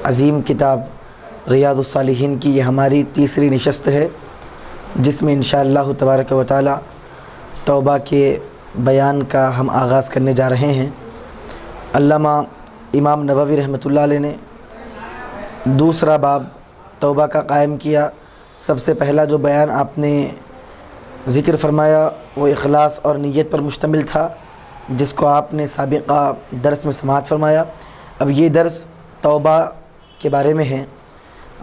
عظیم کتاب ریاض الصالحین کی یہ ہماری تیسری نشست ہے، جس میں انشاءاللہ تبارک و تعالی توبہ کے بیان کا ہم آغاز کرنے جا رہے ہیں۔ علامہ امام نووی رحمۃ اللہ علیہ نے دوسرا باب توبہ کا قائم کیا۔ سب سے پہلا جو بیان آپ نے ذکر فرمایا وہ اخلاص اور نیت پر مشتمل تھا، جس کو آپ نے سابقہ درس میں سماعت فرمایا۔ اب یہ درس توبہ کے بارے میں ہے۔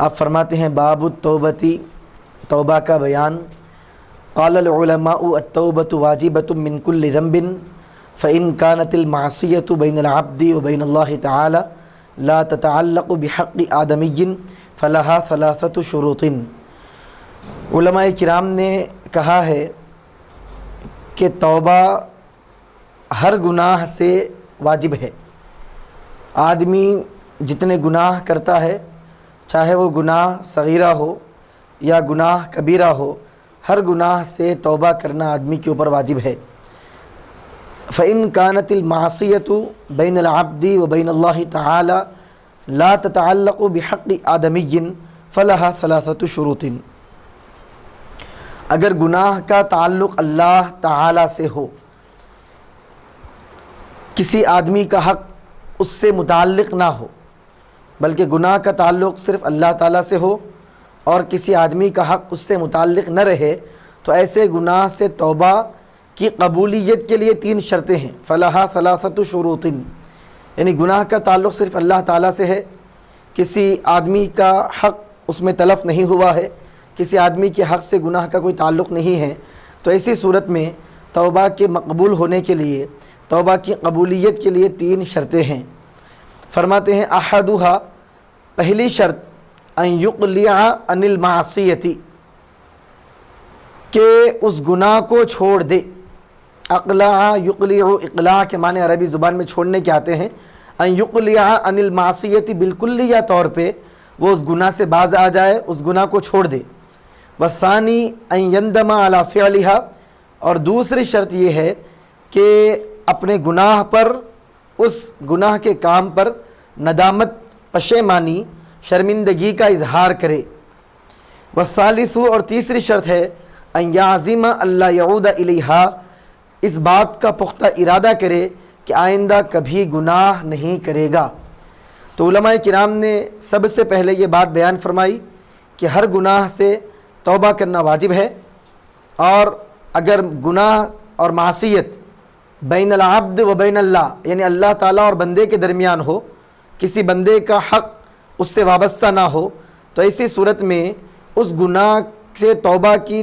آپ فرماتے ہیں باب التوبتی، توبہ کا بیان۔ قال العلماء التوبۃ واجبۃ من کل ذنب فإن كانت المعصیۃ بین العبد وبین اللہ تعالی لا تتعلق بحق آدمی فلها ثلاثۃ شروط۔ علماء کرام نے کہا ہے کہ توبہ ہر گناہ سے واجب ہے۔ آدمی جتنے گناہ کرتا ہے، چاہے وہ گناہ صغیرہ ہو یا گناہ کبیرہ ہو، ہر گناہ سے توبہ کرنا آدمی کے اوپر واجب ہے۔ فإن كانت المعصية بين العبد وبين الله تعالى لا تتعلق بحق آدمی فلها ثلاثة شروط۔ اگر گناہ کا تعلق اللہ تعالی سے ہو، کسی آدمی کا حق اس سے متعلق نہ ہو، بلکہ گناہ کا تعلق صرف اللہ تعالیٰ سے ہو اور کسی آدمی کا حق اس سے متعلق نہ رہے، تو ایسے گناہ سے توبہ کی قبولیت کے لیے تین شرطیں ہیں۔ فلہا ثلاثۃ شروط، یعنی گناہ کا تعلق صرف اللہ تعالیٰ سے ہے، کسی آدمی کا حق اس میں تلف نہیں ہوا ہے، کسی آدمی کے حق سے گناہ کا کوئی تعلق نہیں ہے، تو ایسی صورت میں توبہ کے مقبول ہونے کے لیے، توبہ کی قبولیت کے لیے تین شرطیں ہیں۔ فرماتے ہیں احدھا، پہلی شرط ان یقلع عن المعصیۃ، کہ اس گناہ کو چھوڑ دے۔ اقلع یقلع، اقلاع کے معنی عربی زبان میں چھوڑنے کے آتے ہیں۔ ان یقلع عن المعصیۃ، بالکلیہ طور پہ وہ اس گناہ سے باز آ جائے، اس گناہ کو چھوڑ دے۔ والثانی ان یندم علی فعلھا، اور دوسری شرط یہ ہے کہ اپنے گناہ پر، اس گناہ کے کام پر ندامت، پشیمانی، شرمندگی کا اظہار کرے۔ والثالث، اور تیسری شرط ہے ان یعزم الا یعود الیہا، اس بات کا پختہ ارادہ کرے کہ آئندہ کبھی گناہ نہیں کرے گا۔ تو علماء کرام نے سب سے پہلے یہ بات بیان فرمائی کہ ہر گناہ سے توبہ کرنا واجب ہے، اور اگر گناہ اور معصیت بین العبد و بین اللہ، یعنی اللہ تعالیٰ اور بندے کے درمیان ہو، کسی بندے کا حق اس سے وابستہ نہ ہو، تو ایسی صورت میں اس گناہ سے توبہ کے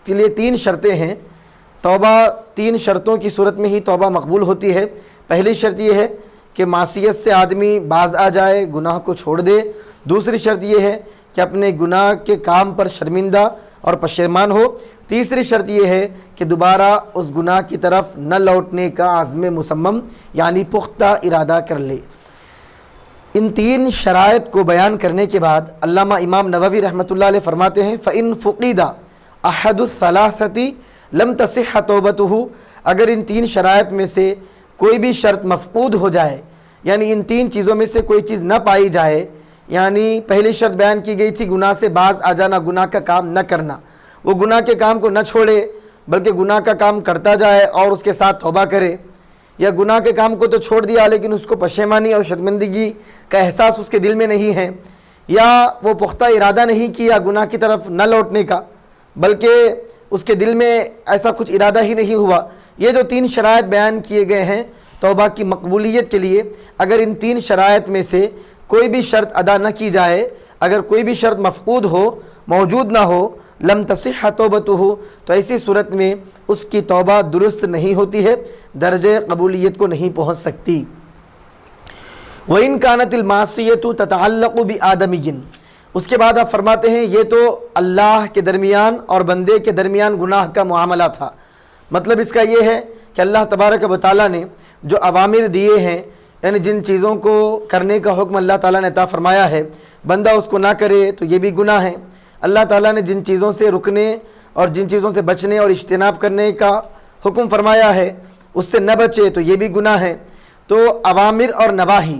لیے تین شرطیں ہیں۔ توبہ تین شرطوں کی صورت میں ہی توبہ مقبول ہوتی ہے۔ پہلی شرط یہ ہے کہ معصیت سے آدمی باز آ جائے، گناہ کو چھوڑ دے۔ دوسری شرط یہ ہے کہ اپنے گناہ کے کام پر شرمندہ اور پشیمان ہو۔ تیسری شرط یہ ہے کہ دوبارہ اس گناہ کی طرف نہ لوٹنے کا عزم مصمم، یعنی پختہ ارادہ کر لے۔ ان تین شرائط کو بیان کرنے کے بعد علامہ امام نووی رحمۃ اللہ علیہ فرماتے ہیں فَإِن فُقِدَ أَحَدُ الثَّلَاثَةِ لَمْ تَصِحَّ تَوْبَتُهُ، اگر ان تین شرائط میں سے کوئی بھی شرط مفقود ہو جائے، یعنی ان تین چیزوں میں سے کوئی چیز نہ پائی جائے، یعنی پہلی شرط بیان کی گئی تھی گناہ سے باز آ جانا، گناہ کا کام نہ کرنا، وہ گناہ کے کام کو نہ چھوڑے بلکہ گناہ کا کام کرتا جائے اور اس کے ساتھ توبہ کرے، یا گناہ کے کام کو تو چھوڑ دیا لیکن اس کو پشیمانی اور شرمندگی کا احساس اس کے دل میں نہیں ہے، یا وہ پختہ ارادہ نہیں کیا گناہ کی طرف نہ لوٹنے کا، بلکہ اس کے دل میں ایسا کچھ ارادہ ہی نہیں ہوا۔ یہ جو تین شرائط بیان کیے گئے ہیں توبہ کی مقبولیت کے لیے، اگر ان تین شرائط میں سے کوئی بھی شرط ادا نہ کی جائے، اگر کوئی بھی شرط مفقود ہو، موجود نہ ہو، لم تصح توبتہ، تو ایسی صورت میں اس کی توبہ درست نہیں ہوتی ہے، درجہ قبولیت کو نہیں پہنچ سکتی۔ وَإِن كَانَتِ الْمَعْصِيَةُ تَتَعَلَّقُ بِآدَمِيٍّ، اس کے بعد آپ فرماتے ہیں یہ تو اللہ کے درمیان اور بندے کے درمیان گناہ کا معاملہ تھا۔ مطلب اس کا یہ ہے کہ اللہ تبارک و تعالیٰ نے جو اوامر دیے ہیں، یعنی جن چیزوں کو کرنے کا حکم اللہ تعالیٰ نے عطا فرمایا ہے، بندہ اس کو نہ کرے تو یہ بھی گناہ ہے۔ اللہ تعالیٰ نے جن چیزوں سے رکنے اور جن چیزوں سے بچنے اور اجتناب کرنے کا حکم فرمایا ہے، اس سے نہ بچے تو یہ بھی گناہ ہے۔ تو اوامر اور نواہی،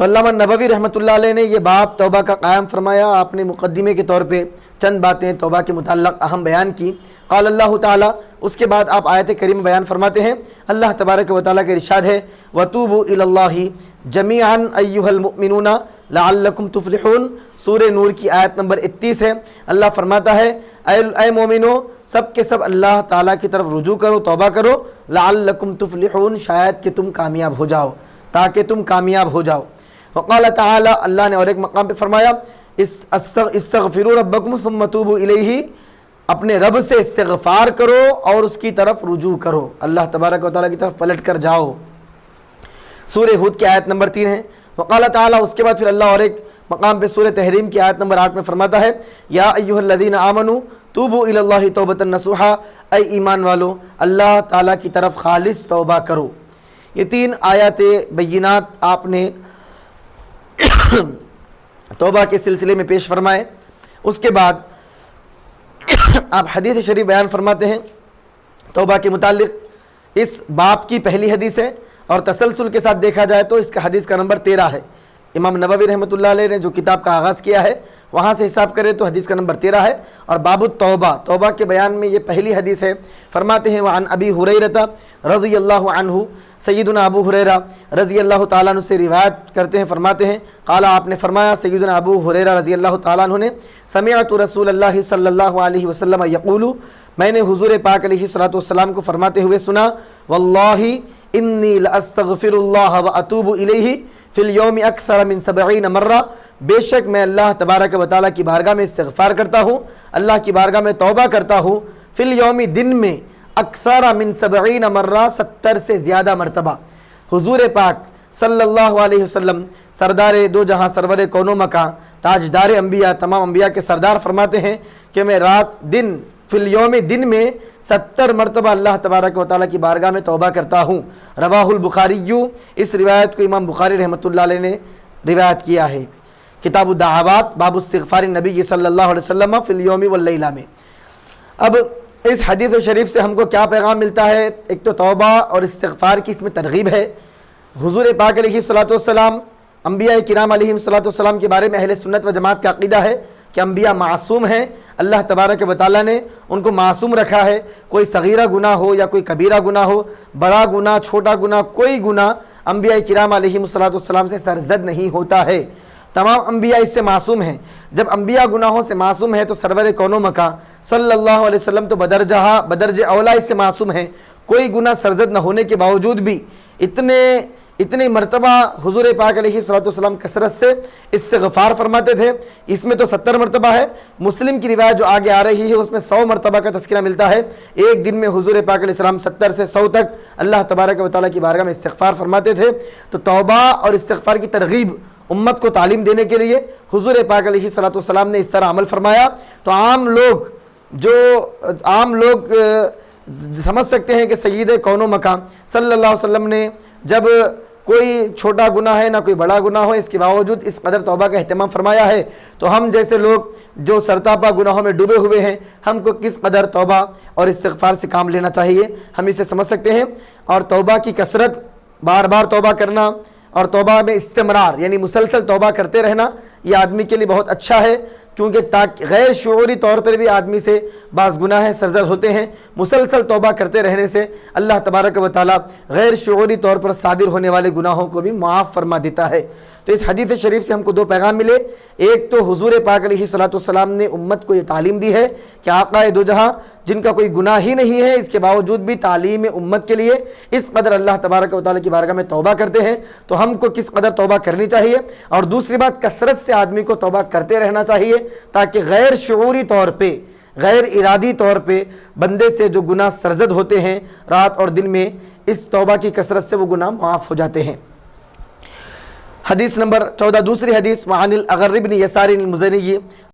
تو علامہ نووی رحمۃ اللہ علیہ نے یہ باب توبہ کا قائم فرمایا. آپ نے مقدمے کے طور پہ چند باتیں توبہ کے متعلق اہم بیان کی. قال اللہ تعالیٰ، اس کے بعد آپ آیت کریم بیان فرماتے ہیں. اللہ تبارک و تعالیٰ کا ارشاد ہے وَتُوبُوا إِلَى اللَّهِ جَمِيعًا أَيُّهَا الْمُؤْمِنُونَ لَعَلَّكُمْ تُفْلِحُونَ. سورہ نور کی آیت نمبر 31 ہے. اللہ فرماتا ہے اے مومنو، سب کے سب اللہ تعالیٰ کی طرف رجوع کرو، توبہ کرو. لَعَلَّكُمْ تُفْلِحُونَ، شاید کہ تم کامیاب ہو جاؤ، تاکہ تم کامیاب ہو جاؤ. وقال تعالی، اللہ نے اور ایک مقام پہ فرمایا استغفروا ربکم ثم توبوا الیہ، اپنے رب سے استغفار کرو اور اس کی طرف رجوع کرو، اللہ تبارک و تعالیٰ کی طرف پلٹ کر جاؤ. سورہ ہود کی آیت نمبر 3 ہے. وقال تعالی، اس کے بعد پھر اللہ اور ایک مقام پہ سورہ تحریم کی آیت نمبر 8 میں فرماتا ہے یا ایھا الذین آمنوا توبوا الی اللہ توبۃ نصوحا، اے ایمان والو اللہ تعالیٰ کی طرف خالص توبہ کرو. یہ 3 آیات بینات آپ نے توبہ کے سلسلے میں پیش فرمائے. اس کے بعد آپ حدیث شریف بیان فرماتے ہیں توبہ کے متعلق. اس باب کی پہلی حدیث ہے اور تسلسل کے ساتھ دیکھا جائے تو اس کا حدیث کا نمبر 13 ہے. امام نووی رحمۃ اللہ علیہ نے جو کتاب کا آغاز کیا ہے وہاں سے حساب کرے تو حدیث کا نمبر 13 ہے. اور باب التوبہ، توبہ کے بیان میں یہ پہلی حدیث ہے. فرماتے ہیں وعن ابی ہریرہ رضی اللہ عنہ، سیدنا ابو ہریرہ رضی اللہ تعالیٰ عنہ سے روایت کرتے ہیں. فرماتے ہیں قال، آپ نے فرمایا سیدنا ابو ہریرہ رضی اللہ تعالیٰ عنہ نے سمعت رسول اللہ صلی اللہ علیہ وسلم یقول، میں نے حضور پاک علیہ الصلوۃ والسلام کو فرماتے ہوئے سنا واللہ انی لاستغفر اللہ واتوب الیہ فی الیوم اکثر من 70 مرہ، بے شک میں اللہ تبارک و تعالیٰ کی بارگاہ میں استغفار کرتا ہوں، اللہ کی بارگاہ میں توبہ کرتا ہوں. فی الیوم، دن میں، اکثر من 70 مرہ، 70 سے زیادہ مرتبہ. حضور پاک صلی اللہ علیہ وسلم سردار دو جہاں، سرور کون و مکان، تاجدار انبیاء، تمام انبیاء کے سردار فرماتے ہیں کہ میں رات دن فی الیوم، دن میں 70 مرتبہ اللہ تبارک و تعالیٰ کی بارگاہ میں توبہ کرتا ہوں. رواہ البخاری، اس روایت کو امام بخاری رحمۃ اللہ علیہ نے روایت کیا ہے کتاب الدعوات باب استغفار النبی صلی اللہ علیہ وسلم فی الیوم واللیلہ میں. اب اس حدیث شریف سے ہم کو کیا پیغام ملتا ہے؟ ایک تو توبہ اور استغفار کی اس میں ترغیب ہے. حضور پاک علیہ الصلوۃ والسلام، انبیاء کرام علیہ الصلوۃ والسلام کے بارے میں اہل سنت و جماعت کا عقیدہ ہے کہ انبیاء معصوم ہیں. اللہ تبارک و تعالیٰ نے ان کو معصوم رکھا ہے. کوئی صغیرہ گناہ ہو یا کوئی کبیرہ گناہ ہو، بڑا گناہ چھوٹا گناہ، کوئی گناہ انبیاء کرام علیہ الصلوۃ والسلام سے سرزد نہیں ہوتا ہے. تمام انبیاء اس سے معصوم ہیں. جب انبیاء گناہوں سے معصوم ہیں تو سرور کون و مکان صلی اللہ علیہ وسلم تو بدرجہ اولا اس سے معصوم ہیں. کوئی گناہ سرزد نہ ہونے کے باوجود بھی اتنے مرتبہ حضور پاک علیہ الصلوۃ والسلام کثرت سے استغفار فرماتے تھے. اس میں تو 70 مرتبہ ہے. مسلم کی روایت جو آگے آ رہی ہے اس میں 100 مرتبہ کا تذکرہ ملتا ہے. ایک دن میں حضور پاک علیہ السلام 70 سے 100 تک اللہ تبارک و تعالیٰ کی بارگاہ میں استغفار فرماتے تھے. تو توبہ اور استغفار کی ترغیب امت کو تعلیم دینے کے لیے حضور پاک علیہ الصلوۃ والسلام نے اس طرح عمل فرمایا. تو عام لوگ سمجھ سکتے ہیں کہ سید کون و مکان صلی اللہ علیہ وسلم نے جب کوئی چھوٹا گناہ ہے نہ کوئی بڑا گناہ ہو، اس کے باوجود اس قدر توبہ کا اہتمام فرمایا ہے. تو ہم جیسے لوگ جو سرتاپا گناہوں میں ڈوبے ہوئے ہیں، ہم کو کس قدر توبہ اور استغفار سے کام لینا چاہیے، ہم اسے سمجھ سکتے ہیں. اور توبہ کی کثرت، بار بار توبہ کرنا اور توبہ میں استمرار یعنی مسلسل توبہ کرتے رہنا، یہ آدمی کے لیے بہت اچھا ہے. کیونکہ غیر شعوری طور پر بھی آدمی سے بعض گناہ سرزد ہوتے ہیں. مسلسل توبہ کرتے رہنے سے اللہ تبارک و تعالیٰ غیر شعوری طور پر صادر ہونے والے گناہوں کو بھی معاف فرما دیتا ہے. تو اس حدیث شریف سے ہم کو 2 پیغام ملے. ایک تو حضور پاک علیہ الصلوۃ والسلام نے امت کو یہ تعلیم دی ہے کہ آقا دو جہاں جن کا کوئی گناہ ہی نہیں ہے، اس کے باوجود بھی تعلیم امت کے لیے اس قدر اللہ تبارک و تعالیٰ کی بارگاہ میں توبہ کرتے ہیں. تو ہم کو کس قدر توبہ کرنی چاہیے. اور دوسری بات، کثرت سے آدمی کو توبہ کرتے رہنا چاہیے تاکہ غیر شعوری طور پہ، غیر ارادی طور پہ بندے سے جو گناہ سرزد ہوتے ہیں رات اور دن میں، اس توبہ کی کثرت سے وہ گناہ معاف ہو جاتے ہیں. حدیث نمبر 14، دوسری حدیث وعن الاغر بن یسار المزنی